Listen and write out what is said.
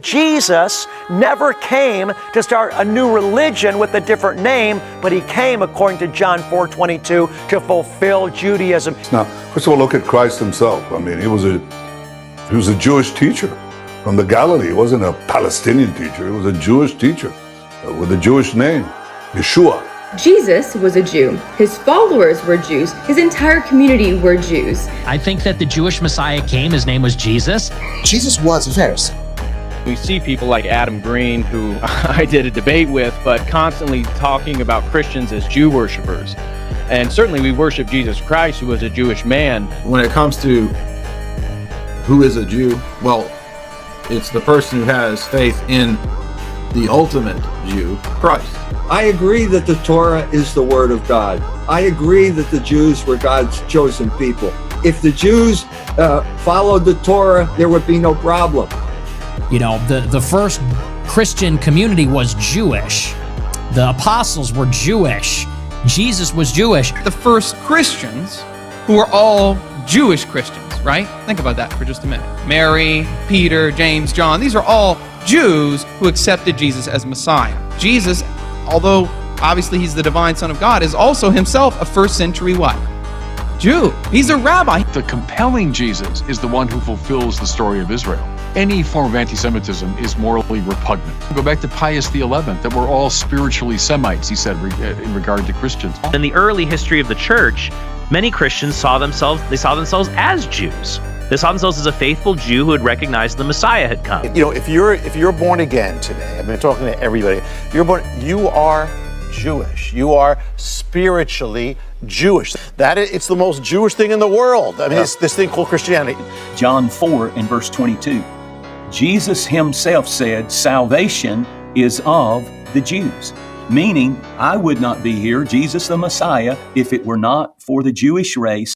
Jesus never came to start a new religion with a different name, but he came, according to John 4:22, to fulfill Judaism. Now, first of all, look at Christ himself. I mean, he was a Jewish teacher from the Galilee. He wasn't a Palestinian teacher. He was a Jewish teacher with a Jewish name, Yeshua. Jesus was a Jew. His followers were Jews. His entire community were Jews. I think that the Jewish Messiah came. His name was Jesus. Jesus was a Pharisee. We see people like Adam Green, who I did a debate with, but constantly talking about Christians as Jew worshipers. And certainly we worship Jesus Christ, who was a Jewish man. When it comes to who is a Jew, well, it's the person who has faith in the ultimate Jew, Christ. I agree that the Torah is the Word of God. I agree that the Jews were God's chosen people. If the Jews followed the Torah, there would be no problem. You know, the first Christian community was Jewish. The apostles were Jewish. Jesus was Jewish. The first Christians, who were all Jewish Christians, right? Think about that for just a minute. Mary, Peter, James, John, these are all Jews who accepted Jesus as Messiah. Jesus, although obviously he's the divine Son of God, is also himself a first century what? Jew. He's a rabbi. The compelling Jesus is the one who fulfills the story of Israel. Any form of anti-Semitism is morally repugnant. Go back to Pius XI, that we're all spiritually Semites, he said, in regard to Christians. In the early history of the church, many Christians saw themselves as Jews. They saw themselves as a faithful Jew who had recognized the Messiah had come. You know, if you're born again today, I've been talking to everybody, if you're born, you are Jewish. You are spiritually Jewish. It's the most Jewish thing in the world. I mean, it's this thing called Christianity. John 4 and verse 22. Jesus himself said, salvation is of the Jews. Meaning, I would not be here, Jesus the Messiah, if it were not for the Jewish race.